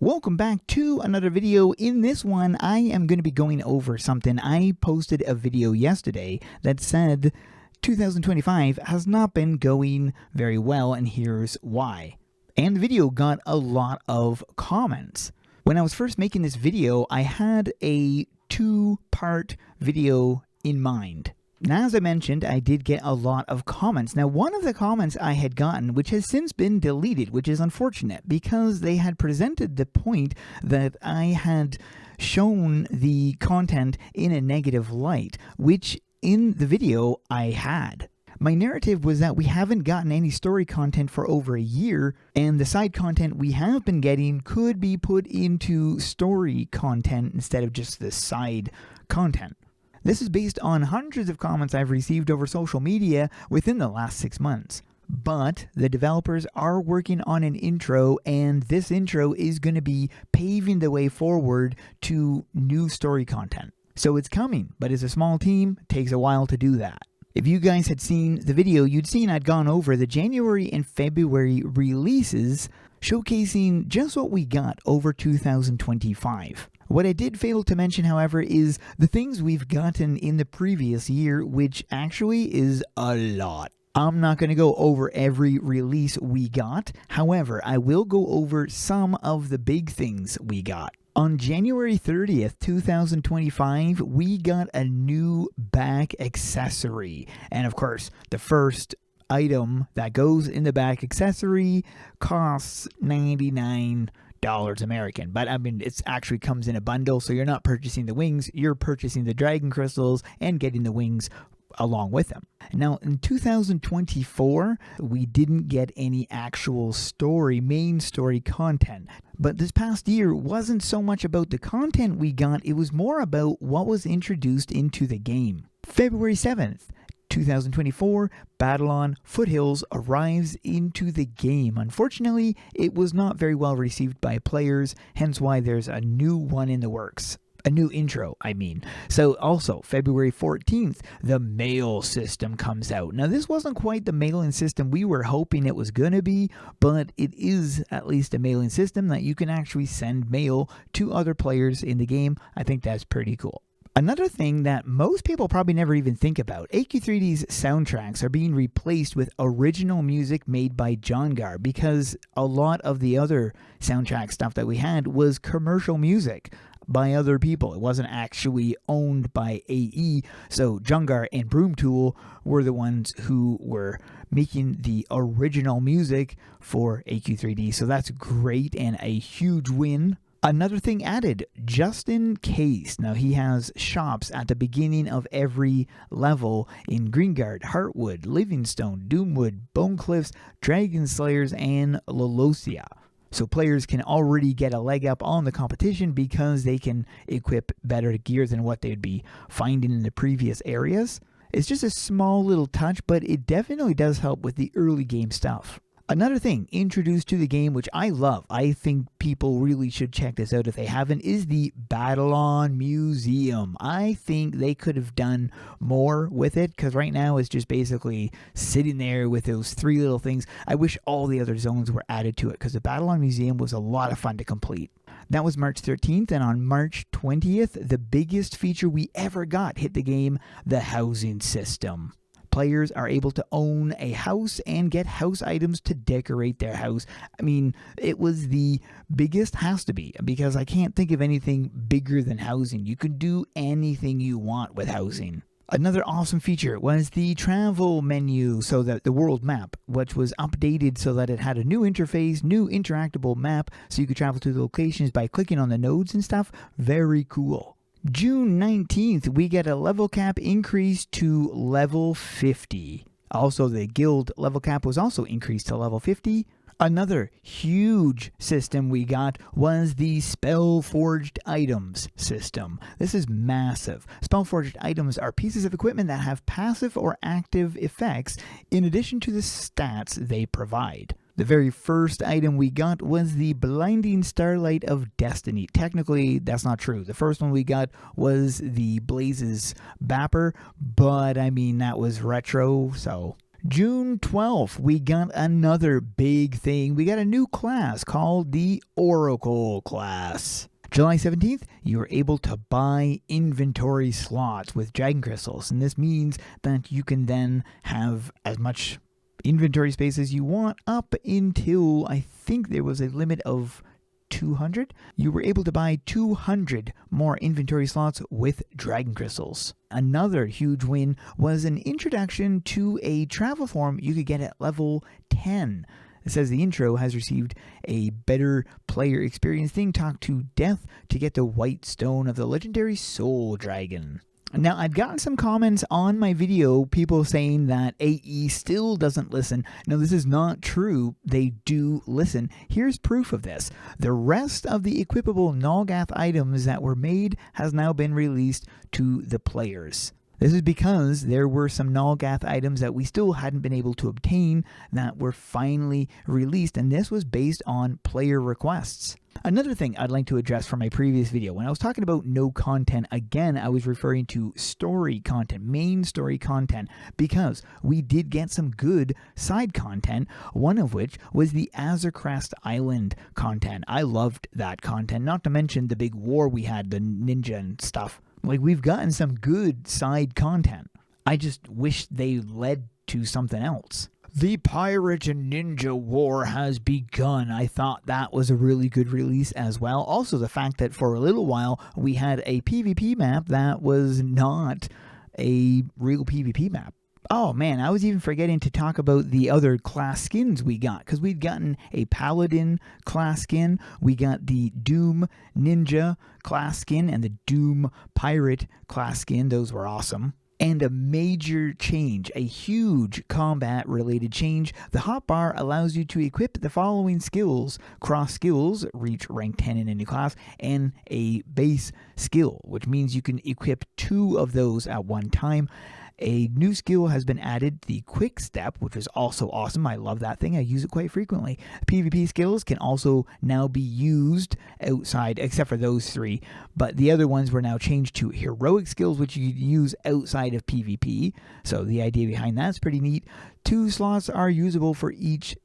Welcome back to another video. In this one, I am going to be going over something. I posted a video yesterday that said 2025 has not been going very well, and here's why. And the video got a lot of comments. When I was first making this video, I had a two-part video in mind. Now, as I mentioned, I did get a lot of comments. Now, one of the comments I had gotten, which has since been deleted, which is unfortunate, because they had presented the point that I had shown the content in a negative light, which in the video I had. My narrative was that we haven't gotten any story content for over a year, and the side content we have been getting could be put into story content instead of just the side content. This is based on hundreds of comments I've received over social media within the last 6 months. But the developers are working on an intro, and this intro is going to be paving the way forward to new story content. So it's coming, but as a small team, it takes a while to do that. If you guys had seen the video, you'd seen I'd gone over the January and February releases, showcasing just what we got over 2025. What I did fail to mention, however, is the things we've gotten in the previous year, which actually is a lot. I'm not going to go over every release we got. However, I will go over some of the big things we got. On January 30th, 2025, we got a new back accessory. And of course, the first item that goes in the back accessory costs $99 American, but I mean, it actually comes in a bundle, so you're not purchasing the wings, you're purchasing the dragon crystals and getting the wings along with them. Now, in 2024, we didn't get any actual main story content, but this past year wasn't so much about the content we got, it was more about what was introduced into the game. February 7th, 2024, Battle on Foothills arrives into the game. Unfortunately, it was not very well received by players, hence why there's a new one in the works. A new intro, I mean. So also, February 14th, the mail system comes out. Now, this wasn't quite the mailing system we were hoping it was going to be, but it is at least a mailing system that you can actually send mail to other players in the game. I think that's pretty cool. Another thing that most people probably never even think about, AQ3D's soundtracks are being replaced with original music made by Jongar, because a lot of the other soundtrack stuff that we had was commercial music by other people. It wasn't actually owned by AE, so Jongar and Broomtool were the ones who were making the original music for AQ3D, so that's great and a huge win. Another thing added, just in case. Now, he has shops at the beginning of every level in Greengard, Heartwood, Livingstone, Doomwood, Bonecliffs, Dragon Slayers, and Lolosia. So players can already get a leg up on the competition because they can equip better gear than what they'd be finding in the previous areas. It's just a small little touch, but it definitely does help with the early game stuff. Another thing introduced to the game, which I love, I think people really should check this out if they haven't, is the Battle On Museum. I think they could have done more with it, because right now it's just basically sitting there with those three little things. I wish all the other zones were added to it, because the Battle On Museum was a lot of fun to complete. That was March 13th, and on March 20th, the biggest feature we ever got hit the game, the housing system. Players are able to own a house and get house items to decorate their house. I mean, it was the biggest, has to be, because I can't think of anything bigger than housing. You can do anything you want with housing. Another awesome feature was the travel menu, so that the world map, which was updated so that it had a new interface, new interactable map, so you could travel to the locations by clicking on the nodes and stuff. Very cool. June 19th, we get a level cap increase to level 50. Also, the guild level cap was also increased to level 50. Another huge system we got was the Spellforged Items system. This is massive. Spellforged items are pieces of equipment that have passive or active effects in addition to the stats they provide. The very first item we got was the Blinding Starlight of Destiny. Technically, that's not true. The first one we got was the Blazes Bapper, but I mean, that was retro, so June 12th, we got another big thing. We got a new class called the Oracle class. July 17th, you are able to buy inventory slots with Dragon Crystals, and this means that you can then have as much inventory space as you want up until, I think there was a limit of 200. You were able to buy 200 more inventory slots with Dragon Crystals. Another huge win was an introduction to a travel form you could get at level 10. It says the intro has received a better player experience. Talk to Death to get the White Stone of the legendary Soul Dragon. Now, I'd gotten some comments on my video, people saying that AE still doesn't listen. Now, this is not true. They do listen. Here's proof of this. The rest of the equipable Nulgath items that were made has now been released to the players. This is because there were some Nulgath items that we still hadn't been able to obtain that were finally released, and this was based on player requests. Another thing I'd like to address from my previous video, when I was talking about no content, again, I was referring to story content, main story content, because we did get some good side content, one of which was the Azurcrest Island content. I loved that content, not to mention the big war we had, the ninja and stuff. Like, we've gotten some good side content. I just wish they led to something else. The Pirate and Ninja War has begun. I thought that was a really good release as well. Also, the fact that for a little while we had a PvP map that was not a real PvP map. Oh man, I was even forgetting to talk about the other class skins we got, because we'd gotten a Paladin class skin, we got the Doom Ninja class skin, and the Doom Pirate class skin. Those were awesome. And a major change, a huge combat-related change. The hotbar allows you to equip the following skills: cross skills, reach rank 10 in any class, and a base skill, which means you can equip 2 of those at one time. A new skill has been added, the Quick Step, which is also awesome. I love that thing. I use it quite frequently. PvP skills can also now be used outside, except for those 3. But the other ones were now changed to heroic skills, which you use outside of PvP. So the idea behind that's pretty neat. 2 slots are usable for these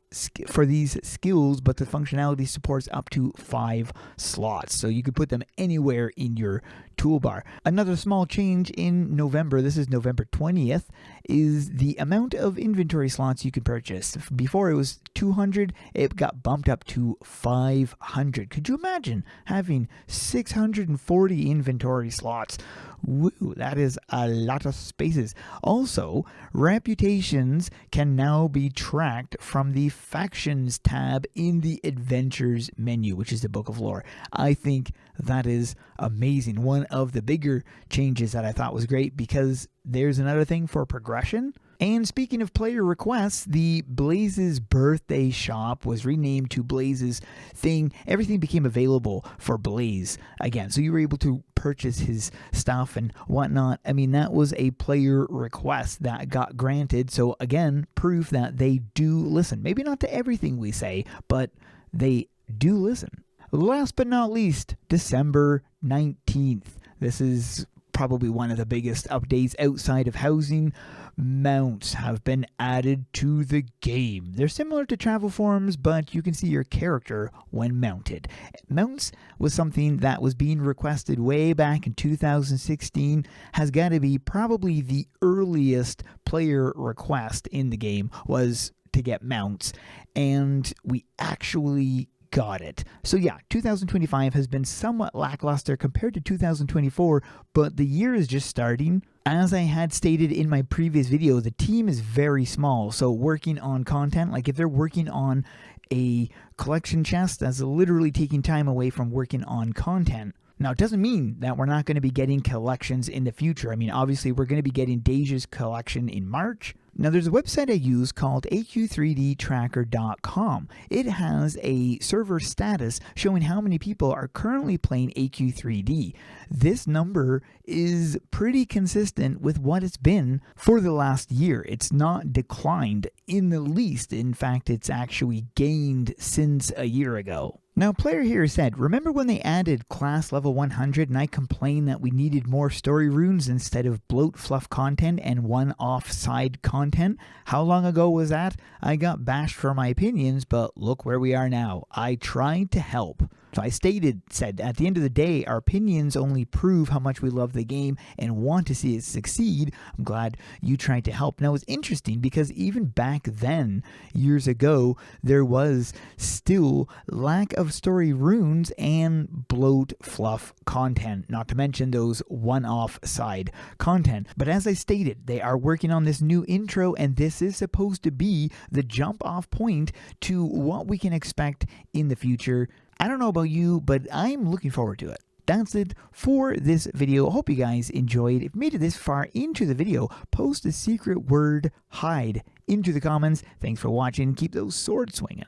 skills, but the functionality supports up to 5 slots, so you could put them anywhere in your toolbar. Another small change in November, this is November 20th, is the amount of inventory slots you can purchase. Before it was 200, it got bumped up to 500. Could you imagine having 640 inventory slots? Woo, that is a lot of spaces. Also, reputations can now be tracked from the Factions tab in the Adventures menu, which is the Book of Lore. I think that is amazing. One of the bigger changes that I thought was great, because there's another thing for progression. And speaking of player requests, the Blaze's birthday shop was renamed to Blaze's thing. Everything became available for Blaze again, so you were able to purchase his stuff and whatnot. I mean, that was a player request that got granted, so again, proof that they do listen. Maybe not to everything we say, but they do listen. Last but not least, December 19th. This is probably one of the biggest updates outside of housing. Mounts have been added to the game. They're similar to travel forms, but you can see your character when mounted. Mounts was something that was being requested way back in 2016. Has got to be probably the earliest player request in the game was to get mounts, and we actually got it. So yeah, 2025 has been somewhat lackluster compared to 2024, but the year is just starting. As I had stated in my previous video, the team is very small, so working on content, like if they're working on a collection chest, that's literally taking time away from working on content. Now, it doesn't mean that we're not going to be getting collections in the future. I mean, obviously, we're going to be getting Deja's collection in March. Now, there's a website I use called AQ3Dtracker.com. It has a server status showing how many people are currently playing AQ3D. This number is pretty consistent with what it's been for the last year. It's not declined in the least. In fact, it's actually gained since a year ago. Now, player here said, remember when they added class level 100 and I complained that we needed more story runes instead of bloat fluff content and one-off side content? How long ago was that? I got bashed for my opinions, but look where we are now. I tried to help. So I said, at the end of the day, our opinions only prove how much we love the game and want to see it succeed. I'm glad you tried to help. Now, it's interesting because even back then, years ago, there was still lack of story runes and bloat fluff content, not to mention those one-off side content. But as I stated, they are working on this new intro, and this is supposed to be the jump-off point to what we can expect in the future. I don't know about you, but I'm looking forward to it. That's it for this video. I hope you guys enjoyed. If you made it this far into the video, post the secret word HIDE into the comments. Thanks for watching. Keep those swords swinging.